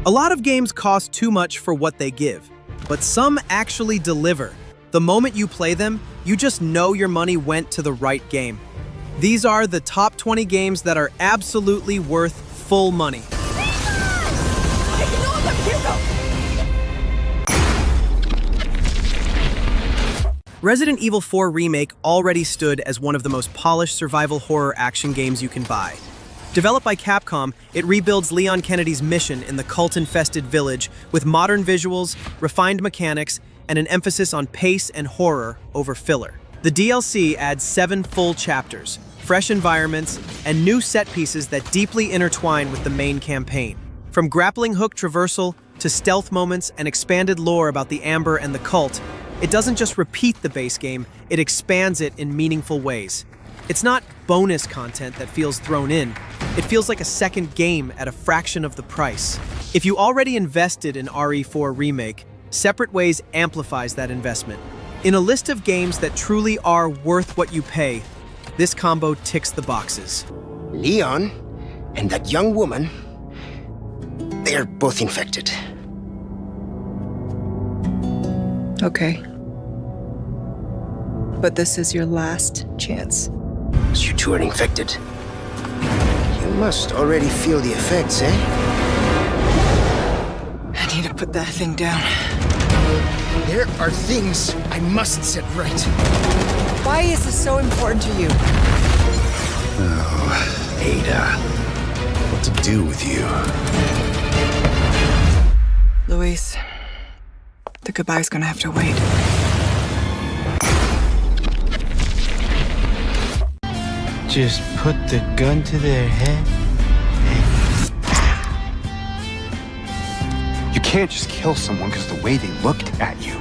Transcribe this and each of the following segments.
A lot of games cost too much for what they give, but some actually deliver. The moment you play them, you just know your money went to the right game. These are the top 20 games that are absolutely worth full money. Resident Evil 4 Remake already stood as one of the most polished survival horror action games you can buy. Developed by Capcom, it rebuilds Leon Kennedy's mission in the cult-infested village with modern visuals, refined mechanics, and an emphasis on pace and horror over filler. The DLC adds 7 full chapters, fresh environments, and new set pieces that deeply intertwine with the main campaign. From grappling hook traversal to stealth moments and expanded lore about the Amber and the cult, it doesn't just repeat the base game, it expands it in meaningful ways. It's not bonus content that feels thrown in. It feels like a second game at a fraction of the price. If you already invested in RE4 Remake, Separate Ways amplifies that investment. In a list of games that truly are worth what you pay, this combo ticks the boxes. Leon and that young woman, they're both infected. Okay. But this is your last chance. You two are infected. You must already feel the effects, eh? I need to put that thing down. There are things I must set right. Why is this so important to you? Oh, Ada. What to do with you? Luis, the goodbye's gonna have to wait. Just put the gun to their head. You can't just kill someone because the way they looked at you.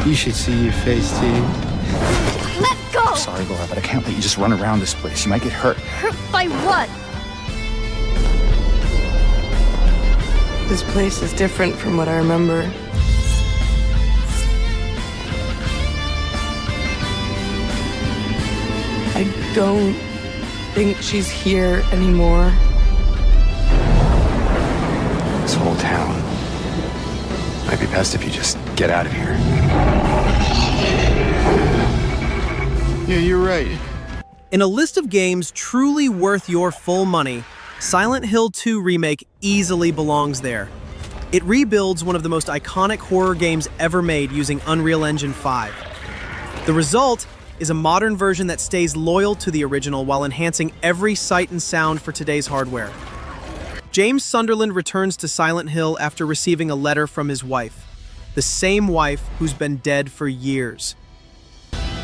You should see your face, too. Let go! I'm sorry, Laura, but I can't let you just run around this place. You might get hurt. Hurt by what? This place is different from what I remember. I don't think she's here anymore. This whole town. Might be best if you just get out of here. Yeah, you're right. In a list of games truly worth your full money, Silent Hill 2 Remake easily belongs there. It rebuilds one of the most iconic horror games ever made using Unreal Engine 5. The result is a modern version that stays loyal to the original while enhancing every sight and sound for today's hardware. James Sunderland returns to Silent Hill after receiving a letter from his wife, the same wife who's been dead for years.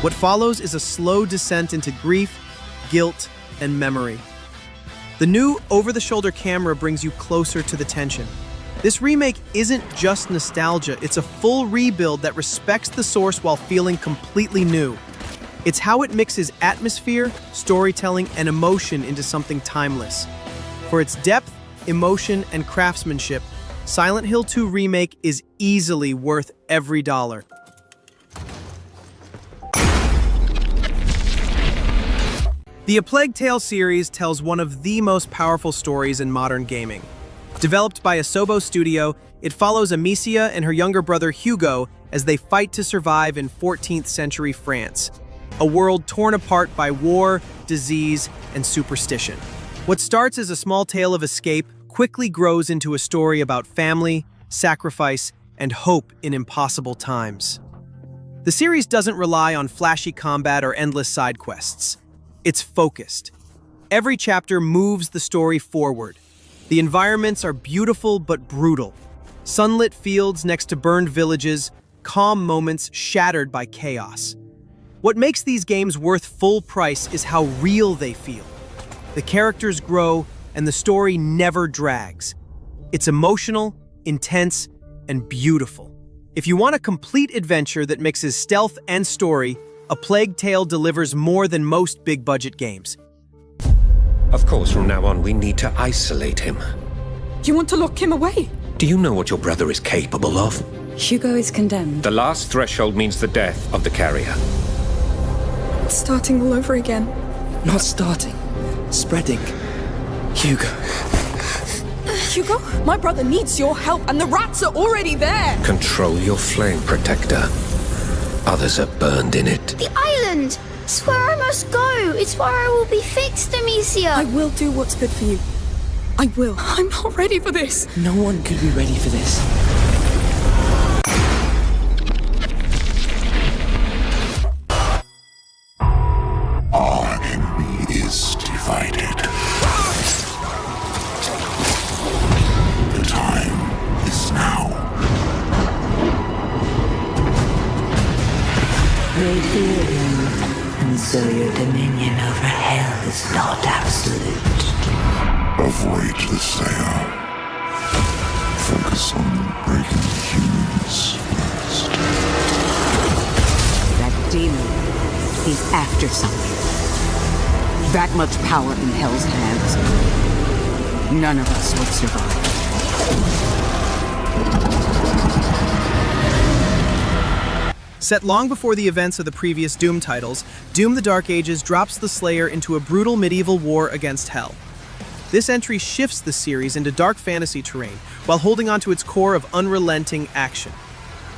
What follows is a slow descent into grief, guilt, and memory. The new over-the-shoulder camera brings you closer to the tension. This remake isn't just nostalgia, it's a full rebuild that respects the source while feeling completely new. It's how it mixes atmosphere, storytelling, and emotion into something timeless. For its depth, emotion, and craftsmanship, Silent Hill 2 Remake is easily worth every dollar. The A Plague Tale series tells one of the most powerful stories in modern gaming. Developed by Asobo Studio, it follows Amicia and her younger brother Hugo as they fight to survive in 14th century France, a world torn apart by war, disease, and superstition. What starts as a small tale of escape quickly grows into a story about family, sacrifice, and hope in impossible times. The series doesn't rely on flashy combat or endless side quests. It's focused. Every chapter moves the story forward. The environments are beautiful but brutal. Sunlit fields next to burned villages, calm moments shattered by chaos. What makes these games worth full price is how real they feel. The characters grow, and the story never drags. It's emotional, intense, and beautiful. If you want a complete adventure that mixes stealth and story, A Plague Tale delivers more than most big-budget games. Of course, from now on, we need to isolate him. You want to lock him away? Do you know what your brother is capable of? Hugo is condemned. The last threshold means the death of the carrier. Starting all over again. Not starting. Spreading. Hugo. Hugo, my brother needs your help, and the rats are already there. Control your flame, Protector. Others are burned in it. The island! It's where I must go. It's where I will be fixed, Amicia. I will do what's good for you. I will. I'm not ready for this. No one could be ready for this. Our enemy is divided. The time is now. They fear him, and so your dominion over hell is not absolute. Avoid the Slayer. Focus on breaking humans first. That demon, he's after something. That much power in Hell's hands. None of us would survive. Set long before the events of the previous Doom titles, Doom the Dark Ages drops the Slayer into a brutal medieval war against Hell. This entry shifts the series into dark fantasy terrain while holding on to its core of unrelenting action.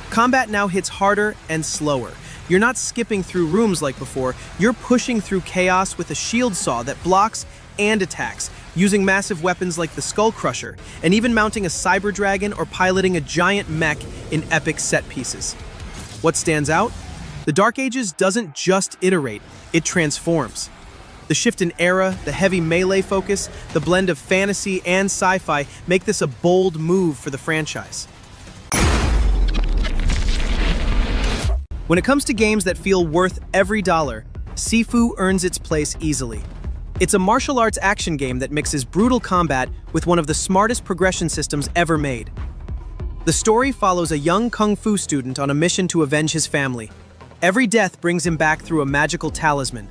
Combat now hits harder and slower. You're not skipping through rooms like before, you're pushing through chaos with a shield saw that blocks and attacks, using massive weapons like the Skull Crusher, and even mounting a cyber dragon or piloting a giant mech in epic set pieces. What stands out? The Dark Ages doesn't just iterate, it transforms. The shift in era, the heavy melee focus, the blend of fantasy and sci-fi make this a bold move for the franchise. When it comes to games that feel worth every dollar, Sifu earns its place easily. It's a martial arts action game that mixes brutal combat with one of the smartest progression systems ever made. The story follows a young kung fu student on a mission to avenge his family. Every death brings him back through a magical talisman,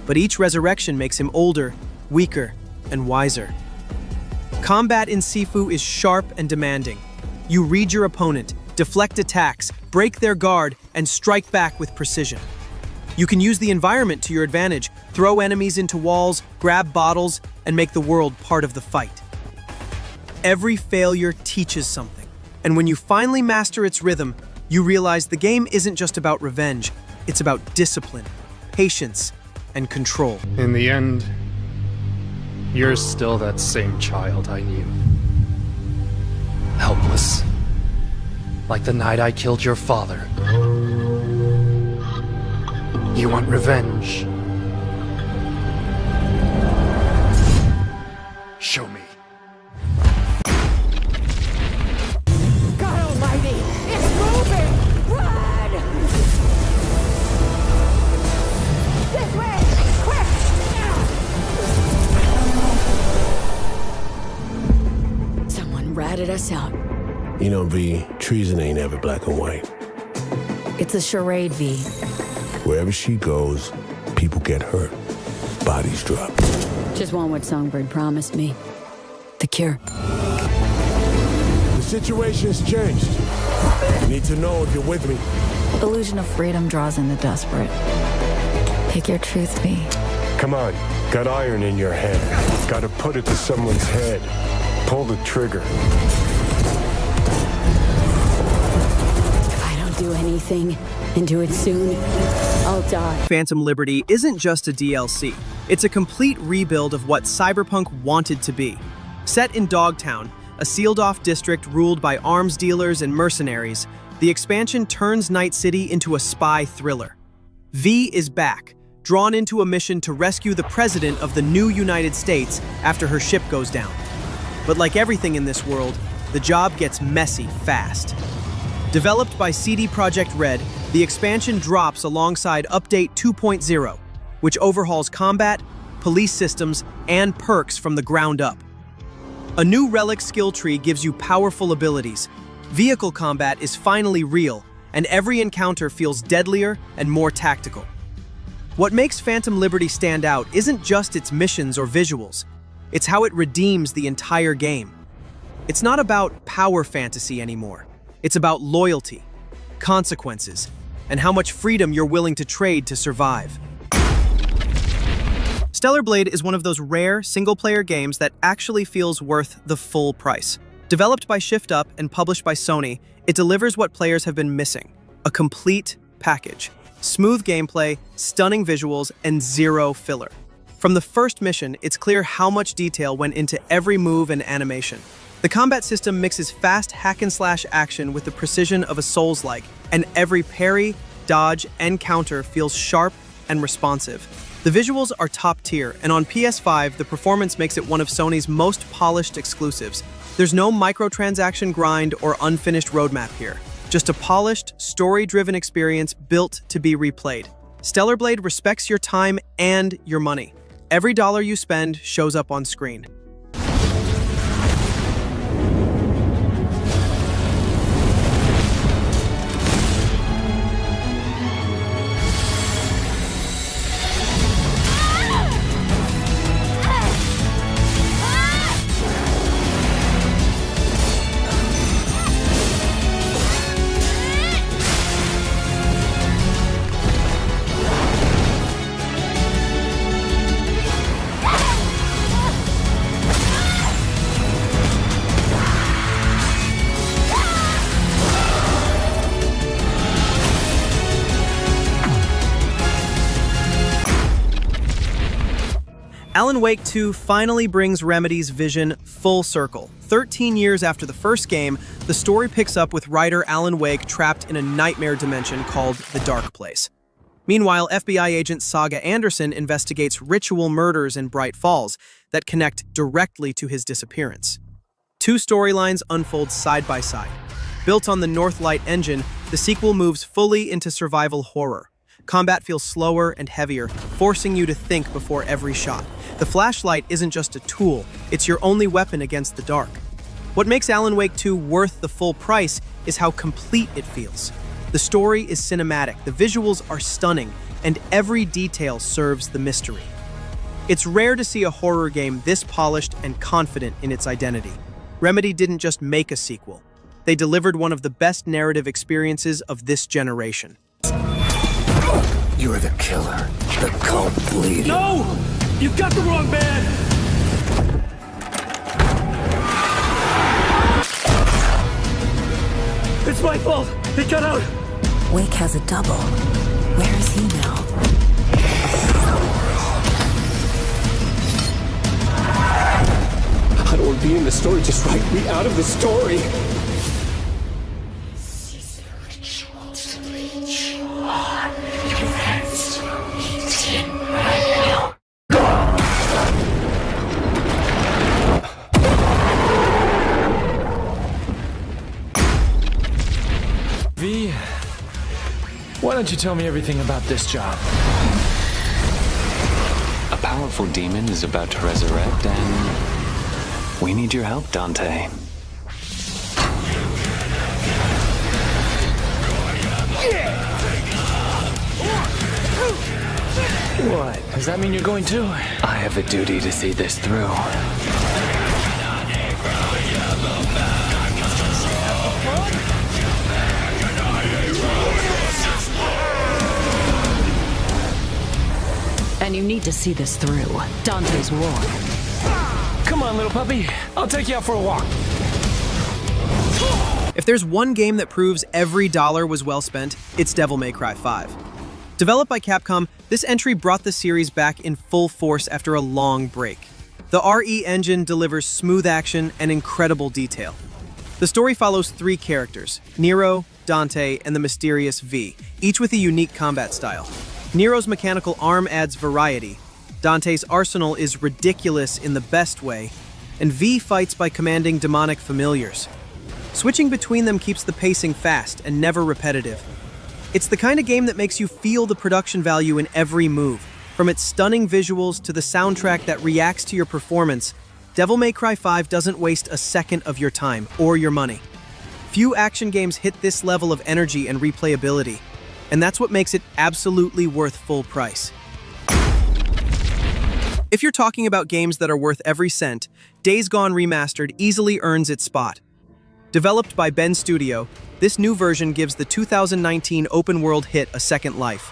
but each resurrection makes him older, weaker, and wiser. Combat in Sifu is sharp and demanding. You read your opponent, deflect attacks, break their guard, and strike back with precision. You can use the environment to your advantage, throw enemies into walls, grab bottles, and make the world part of the fight. Every failure teaches something. And when you finally master its rhythm, you realize the game isn't just about revenge, it's about discipline, patience, and control. In the end, you're still that same child I knew. Helpless. Like the night I killed your father. You want revenge? Show me. Ratted us out. You know, V, treason ain't ever black and white. It's a charade, V. Wherever she goes, people get hurt. Bodies drop. Just want what Songbird promised me. The cure. The situation's changed. You need to know if you're with me. Illusion of freedom draws in the desperate. Pick your truth, V. Come on, got iron in your hand. Gotta put it to someone's head. Pull the trigger. If I don't do anything, and do it soon, I'll die. Phantom Liberty isn't just a DLC. It's a complete rebuild of what Cyberpunk wanted to be. Set in Dogtown, a sealed-off district ruled by arms dealers and mercenaries, the expansion turns Night City into a spy thriller. V is back, drawn into a mission to rescue the president of the new United States after her ship goes down. But like everything in this world, the job gets messy fast. Developed by CD Projekt Red, the expansion drops alongside Update 2.0, which overhauls combat, police systems, and perks from the ground up. A new relic skill tree gives you powerful abilities. Vehicle combat is finally real, and every encounter feels deadlier and more tactical. What makes Phantom Liberty stand out isn't just its missions or visuals. It's how it redeems the entire game. It's not about power fantasy anymore. It's about loyalty, consequences, and how much freedom you're willing to trade to survive. Stellar Blade is one of those rare, single-player games that actually feels worth the full price. Developed by Shift Up and published by Sony, it delivers what players have been missing: a complete package. Smooth gameplay, stunning visuals, and zero filler. From the first mission, it's clear how much detail went into every move and animation. The combat system mixes fast hack-and-slash action with the precision of a Souls-like, and every parry, dodge, and counter feels sharp and responsive. The visuals are top tier, and on PS5, the performance makes it one of Sony's most polished exclusives. There's no microtransaction grind or unfinished roadmap here. Just a polished, story-driven experience built to be replayed. Stellar Blade respects your time and your money. Every dollar you spend shows up on screen. Alan Wake 2 finally brings Remedy's vision full circle. 13 years after the first game, the story picks up with writer Alan Wake trapped in a nightmare dimension called the Dark Place. Meanwhile, FBI agent Saga Anderson investigates ritual murders in Bright Falls that connect directly to his disappearance. Two storylines unfold side by side. Built on the Northlight engine, the sequel moves fully into survival horror. Combat feels slower and heavier, forcing you to think before every shot. The flashlight isn't just a tool, it's your only weapon against the dark. What makes Alan Wake 2 worth the full price is how complete it feels. The story is cinematic, the visuals are stunning, and every detail serves the mystery. It's rare to see a horror game this polished and confident in its identity. Remedy didn't just make a sequel, they delivered one of the best narrative experiences of this generation. You're the killer, the cold bleeding. No! You've got the wrong man! It's my fault! He got out! Wake has a double. Where is he now? I don't want to be in the story, just write me out of the story! V, why don't you tell me everything about this job? A powerful demon is about to resurrect, and we need your help, Dante. What? Does that mean you're going too? I have a duty to see this through. And you need to see this through. Dante's War. Come on, little puppy. I'll take you out for a walk. If there's one game that proves every dollar was well spent, it's Devil May Cry 5. Developed by Capcom, this entry brought the series back in full force after a long break. The RE engine delivers smooth action and incredible detail. The story follows three characters, Nero, Dante, and the mysterious V, each with a unique combat style. Nero's mechanical arm adds variety, Dante's arsenal is ridiculous in the best way, and V fights by commanding demonic familiars. Switching between them keeps the pacing fast and never repetitive. It's the kind of game that makes you feel the production value in every move. From its stunning visuals to the soundtrack that reacts to your performance, Devil May Cry 5 doesn't waste a second of your time or your money. Few action games hit this level of energy and replayability, and that's what makes it absolutely worth full price. If you're talking about games that are worth every cent, Days Gone Remastered easily earns its spot. Developed by Ben Studio, this new version gives the 2019 open-world hit a second life.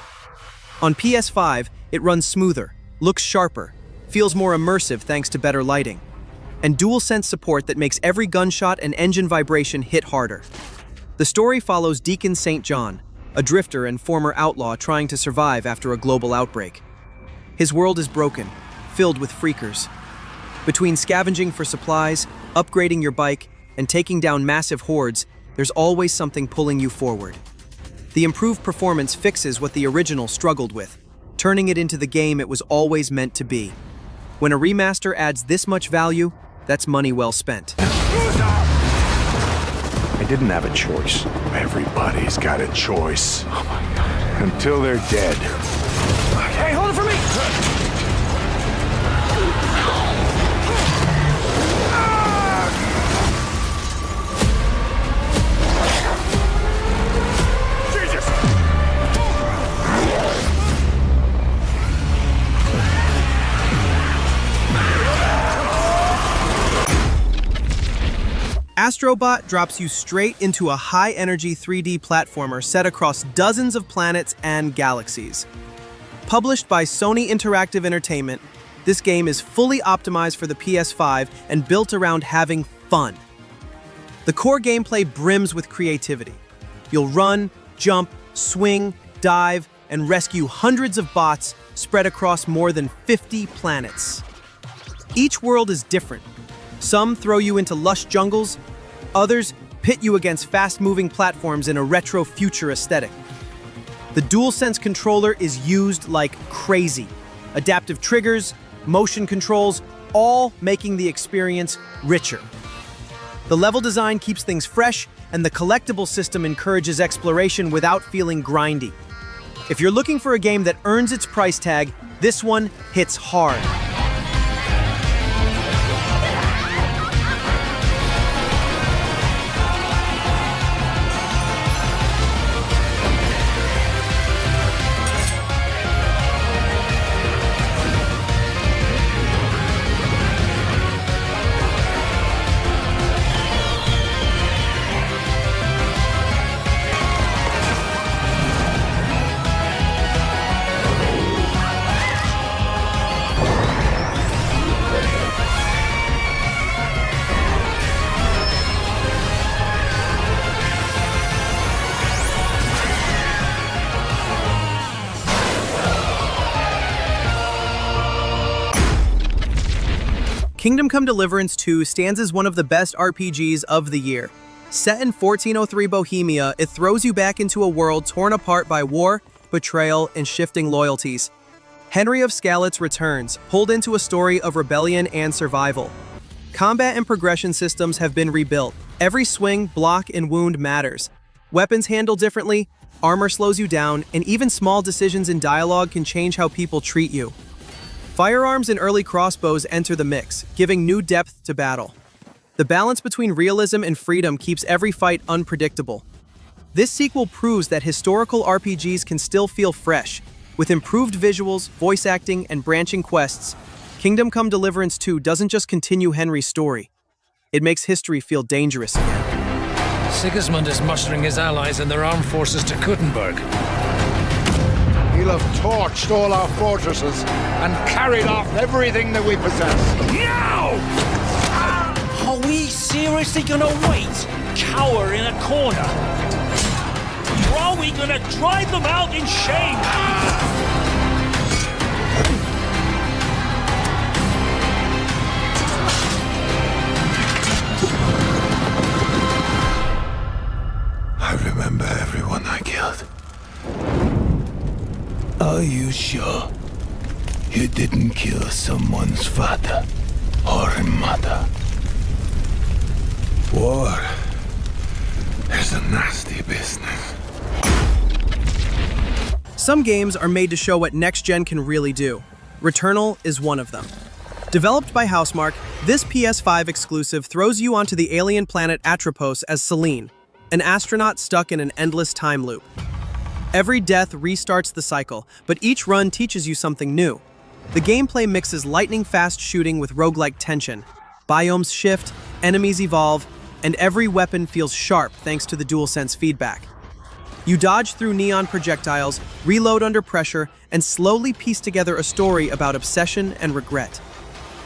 On PS5, it runs smoother, looks sharper, feels more immersive thanks to better lighting, and DualSense support that makes every gunshot and engine vibration hit harder. The story follows Deacon St. John, a drifter and former outlaw trying to survive after a global outbreak. His world is broken, filled with freakers. Between scavenging for supplies, upgrading your bike, and taking down massive hordes, there's always something pulling you forward. The improved performance fixes what the original struggled with, turning it into the game it was always meant to be. When a remaster adds this much value, that's money well spent. I didn't have a choice. Everybody's got a choice. Oh my God. Until they're dead. Hey, hold it for me! Astro Bot drops you straight into a high-energy 3D platformer set across dozens of planets and galaxies. Published by Sony Interactive Entertainment, this game is fully optimized for the PS5 and built around having fun. The core gameplay brims with creativity. You'll run, jump, swing, dive, and rescue hundreds of bots spread across more than 50 planets. Each world is different. Some throw you into lush jungles, others pit you against fast-moving platforms in a retro future aesthetic. The DualSense controller is used like crazy. Adaptive triggers, motion controls, all making the experience richer. The level design keeps things fresh, and the collectible system encourages exploration without feeling grindy. If you're looking for a game that earns its price tag, this one hits hard. Kingdom Come Deliverance 2 stands as one of the best RPGs of the year. Set in 1403 Bohemia, it throws you back into a world torn apart by war, betrayal, and shifting loyalties. Henry of Skalitz returns, pulled into a story of rebellion and survival. Combat and progression systems have been rebuilt. Every swing, block, and wound matters. Weapons handle differently, armor slows you down, and even small decisions in dialogue can change how people treat you. Firearms and early crossbows enter the mix, giving new depth to battle. The balance between realism and freedom keeps every fight unpredictable. This sequel proves that historical RPGs can still feel fresh. With improved visuals, voice acting, and branching quests, Kingdom Come Deliverance 2 doesn't just continue Henry's story. It makes history feel dangerous again. Sigismund is mustering his allies and their armed forces to Kuttenberg. He'll have torched all our fortresses and carried off everything that we possess. Now! Are we seriously gonna wait? Cower in a corner? Or are we gonna drive them out in shame? I remember everyone I killed. Are you sure you didn't kill someone's father or mother? War is a nasty business. Some games are made to show what next-gen can really do. Returnal is one of them. Developed by Housemarque, this PS5 exclusive throws you onto the alien planet Atropos as Celine, an astronaut stuck in an endless time loop. Every death restarts the cycle, but each run teaches you something new. The gameplay mixes lightning-fast shooting with roguelike tension. Biomes shift, enemies evolve, and every weapon feels sharp thanks to the DualSense feedback. You dodge through neon projectiles, reload under pressure, and slowly piece together a story about obsession and regret.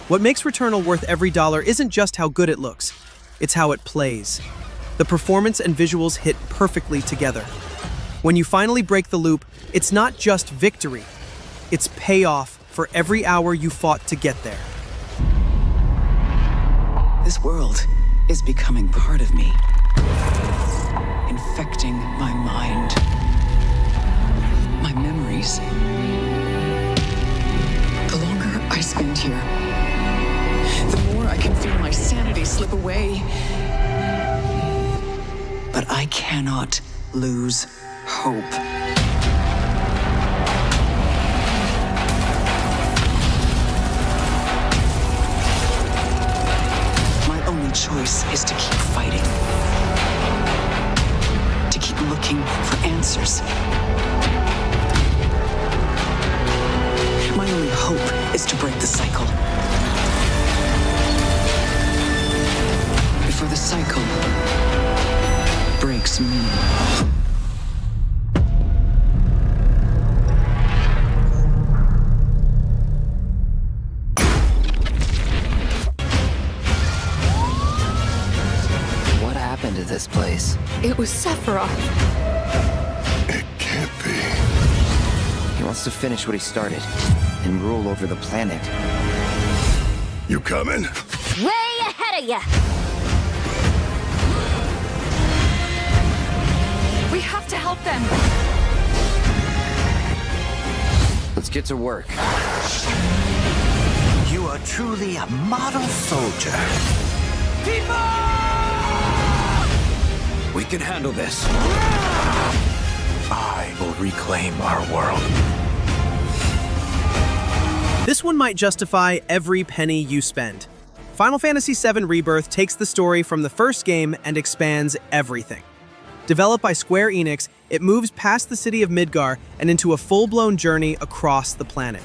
What makes Returnal worth every dollar isn't just how good it looks, it's how it plays. The performance and visuals hit perfectly together. When you finally break the loop, it's not just victory, it's payoff for every hour you fought to get there. This world is becoming part of me, infecting my mind, my memories. The longer I spend here, the more I can feel my sanity slip away. But I cannot lose hope. My only choice is to keep fighting. To keep looking for answers. My only hope is to break the cycle. Before the cycle breaks me. What happened to this place? It was Sephiroth. It can't be. He wants to finish what he started and rule over the planet. You coming? Way ahead of ya! We have to help them. Let's get to work. You are truly a model soldier. We can handle this. I will reclaim our world. This one might justify every penny you spend. Final Fantasy VII Rebirth takes the story from the first game and expands everything. Developed by Square Enix, it moves past the city of Midgar and into a full-blown journey across the planet.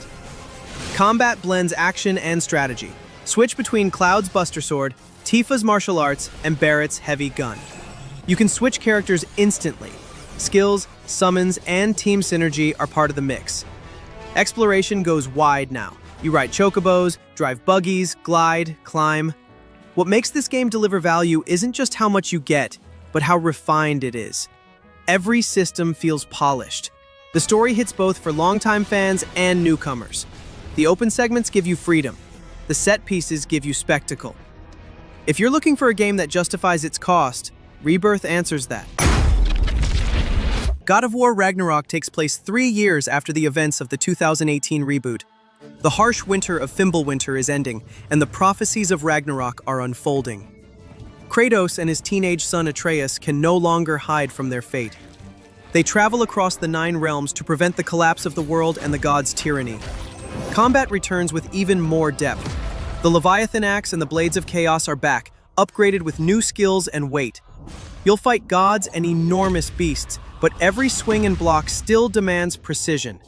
Combat blends action and strategy. Switch between Cloud's Buster Sword, Tifa's martial arts, and Barrett's heavy gun. You can switch characters instantly. Skills, summons, and team synergy are part of the mix. Exploration goes wide now. You ride chocobos, drive buggies, glide, climb. What makes this game deliver value isn't just how much you get, but how refined it is. Every system feels polished. The story hits both for longtime fans and newcomers. The open segments give you freedom. The set pieces give you spectacle. If you're looking for a game that justifies its cost, Rebirth answers that. God of War Ragnarök takes place 3 years after the events of the 2018 reboot. The harsh winter of Fimbulwinter is ending, and the prophecies of Ragnarök are unfolding. Kratos and his teenage son Atreus can no longer hide from their fate. They travel across the 9 realms to prevent the collapse of the world and the gods' tyranny. Combat returns with even more depth. The Leviathan Axe and the Blades of Chaos are back, upgraded with new skills and weight. You'll fight gods and enormous beasts, but every swing and block still demands precision.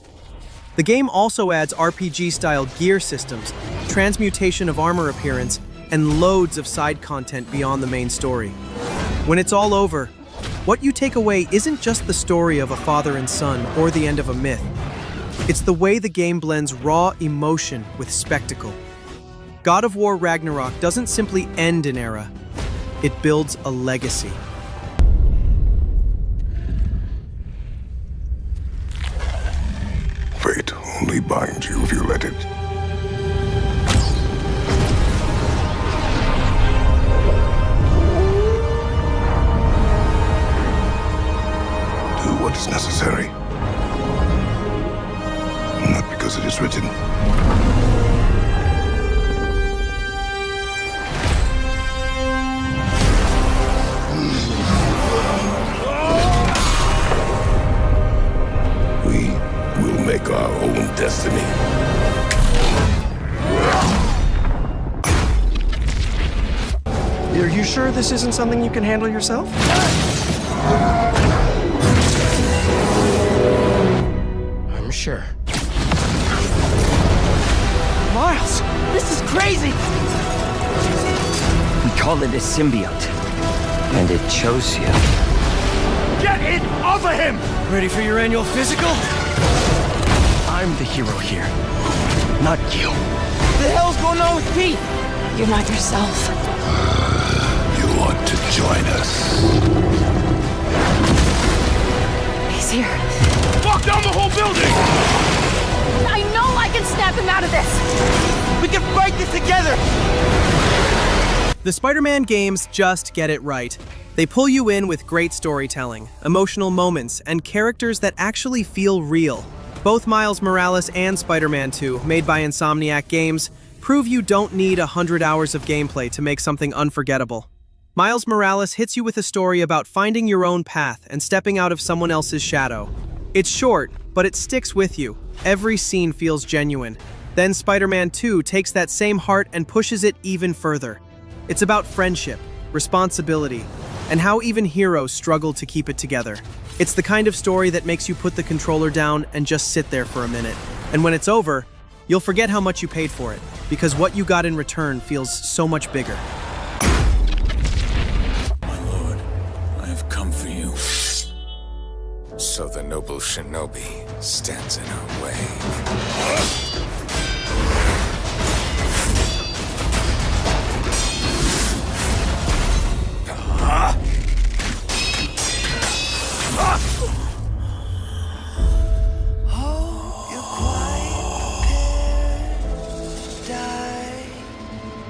The game also adds RPG-style gear systems, transmutation of armor appearance, and loads of side content beyond the main story. When it's all over, what you take away isn't just the story of a father and son or the end of a myth. It's the way the game blends raw emotion with spectacle. God of War Ragnarök doesn't simply end an era, it builds a legacy. Fate only binds you if you let it. Do what is necessary. Not because it is written. We will make our own destiny. Are you sure this isn't something you can handle yourself? I'm sure. Miles, this is crazy! We call it a symbiote, and it chose you. Get it off of him! Ready for your annual physical? I'm the hero here, not you. The hell's going on with Pete? You're not yourself. You want to join us? He's here. Fuck down the whole building! I know I can snap him out of this! We can fight this together! The Spider-Man games just get it right. They pull you in with great storytelling, emotional moments, and characters that actually feel real. Both Miles Morales and Spider-Man 2, made by Insomniac Games, prove you don't need 100 hours of gameplay to make something unforgettable. Miles Morales hits you with a story about finding your own path and stepping out of someone else's shadow. It's short, but it sticks with you. Every scene feels genuine. Then Spider-Man 2 takes that same heart and pushes it even further. It's about friendship, responsibility, and how even heroes struggle to keep it together. It's the kind of story that makes you put the controller down and just sit there for a minute. And when it's over, you'll forget how much you paid for it, because what you got in return feels so much bigger. My lord, I have come for you. So the noble shinobi stands in our way.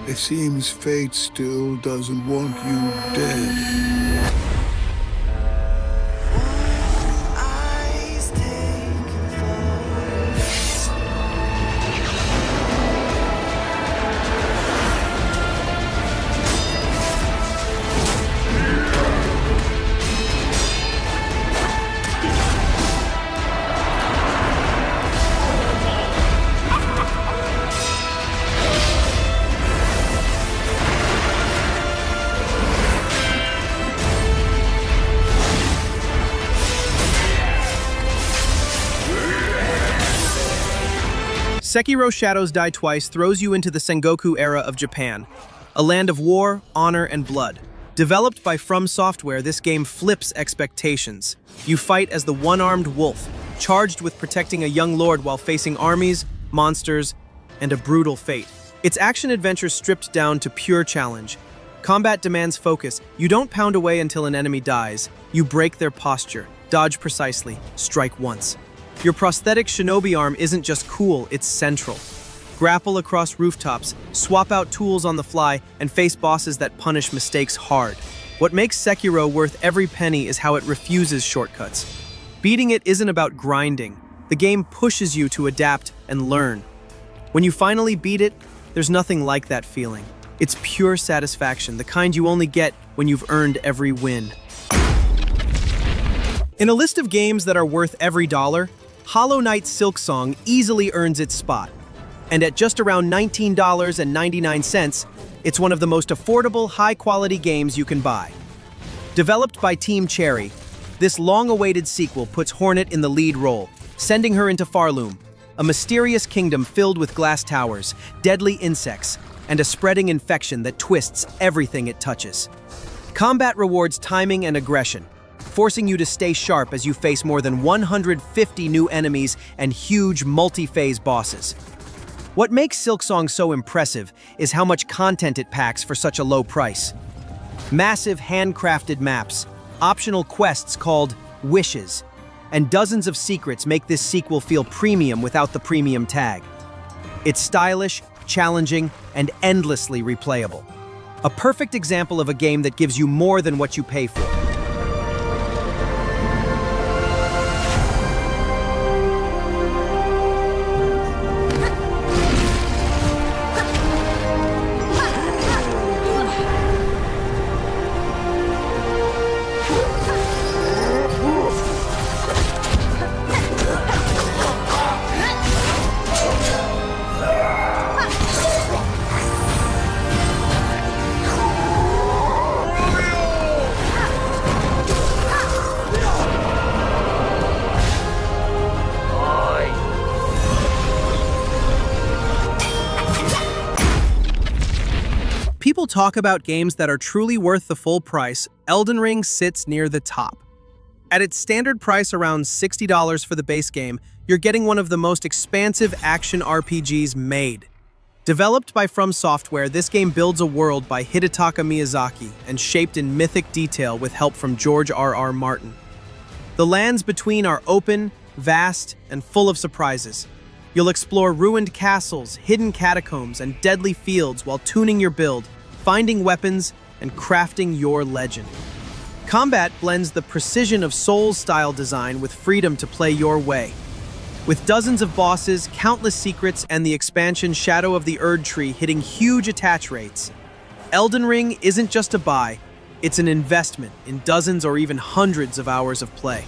It seems fate still doesn't want you dead. Sekiro Shadows Die Twice throws you into the Sengoku era of Japan, a land of war, honor, and blood. Developed by From Software, this game flips expectations. You fight as the one-armed wolf, charged with protecting a young lord while facing armies, monsters, and a brutal fate. It's action-adventure stripped down to pure challenge. Combat demands focus. You don't pound away until an enemy dies. You break their posture, dodge precisely, strike once. Your prosthetic shinobi arm isn't just cool, it's central. Grapple across rooftops, swap out tools on the fly, and face bosses that punish mistakes hard. What makes Sekiro worth every penny is how it refuses shortcuts. Beating it isn't about grinding. The game pushes you to adapt and learn. When you finally beat it, there's nothing like that feeling. It's pure satisfaction, the kind you only get when you've earned every win. In a list of games that are worth every dollar, Hollow Knight's Silksong easily earns its spot. And at just around $19.99, it's one of the most affordable, high-quality games you can buy. Developed by Team Cherry, this long-awaited sequel puts Hornet in the lead role, sending her into Farloom, a mysterious kingdom filled with glass towers, deadly insects, and a spreading infection that twists everything it touches. Combat rewards timing and aggression, forcing you to stay sharp as you face more than 150 new enemies and huge multi-phase bosses. What makes Silksong so impressive is how much content it packs for such a low price. Massive handcrafted maps, optional quests called wishes, and dozens of secrets make this sequel feel premium without the premium tag. It's stylish, challenging, and endlessly replayable. A perfect example of a game that gives you more than what you pay for. People talk about games that are truly worth the full price. Elden Ring sits near the top. At its standard price around $60 for the base game, you're getting one of the most expansive action RPGs made. Developed by From Software, this game builds a world by Hidetaka Miyazaki and shaped in mythic detail with help from George R.R. Martin. The lands between are open, vast, and full of surprises. You'll explore ruined castles, hidden catacombs, and deadly fields while tuning your build, finding weapons, and crafting your legend. Combat blends the precision of Souls-style design with freedom to play your way. With dozens of bosses, countless secrets, and the expansion Shadow of the Erdtree hitting huge attach rates, Elden Ring isn't just a buy, it's an investment in dozens or even hundreds of hours of play.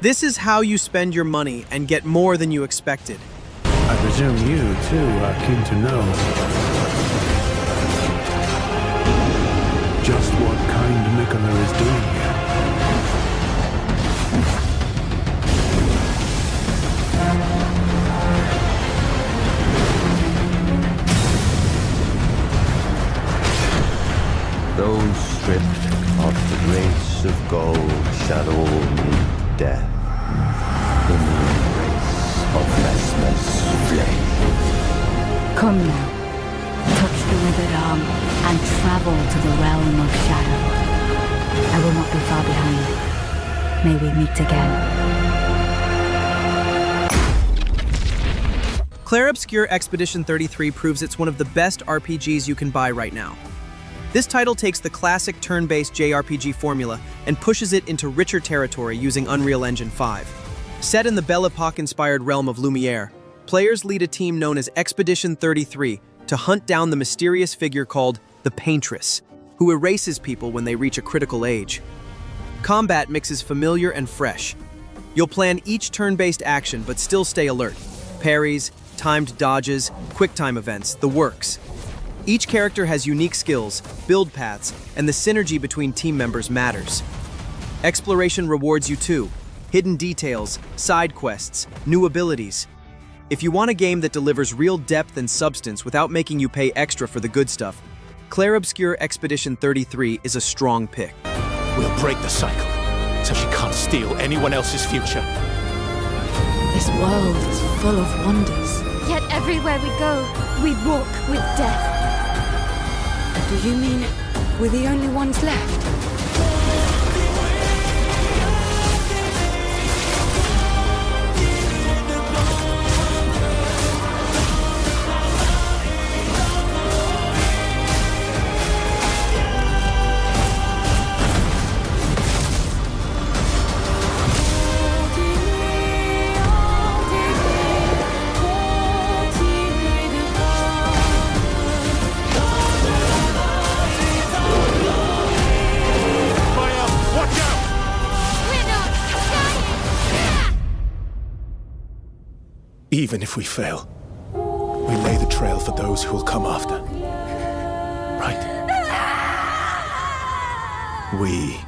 This is how you spend your money and get more than you expected. I presume you, too, are keen to know just what kind Miquella is doing here. Those stripped of the grace of gold shall all meet death in the embrace of restless flame. Come now, touch the withered arm and travel to the realm of shadow. I will not be far behind. May we meet again. Clair Obscur Expedition 33 proves it's one of the best RPGs you can buy right now. This title takes the classic turn-based JRPG formula and pushes it into richer territory using Unreal Engine 5. Set in the Belle Epoque-inspired realm of Lumiere, players lead a team known as Expedition 33 to hunt down the mysterious figure called the Paintress, who erases people when they reach a critical age. Combat mixes familiar and fresh. You'll plan each turn-based action but still stay alert. Parries, timed dodges, quick-time events, the works. Each character has unique skills, build paths, and the synergy between team members matters. Exploration rewards you too. Hidden details, side quests, new abilities. If you want a game that delivers real depth and substance without making you pay extra for the good stuff, Clair Obscur Expedition 33 is a strong pick. We'll break the cycle, so she can't steal anyone else's future. This world is full of wonders. Yet everywhere we go, we walk with death. Do you mean we're the only ones left? Even if we fail, we lay the trail for those who will come after. Right? We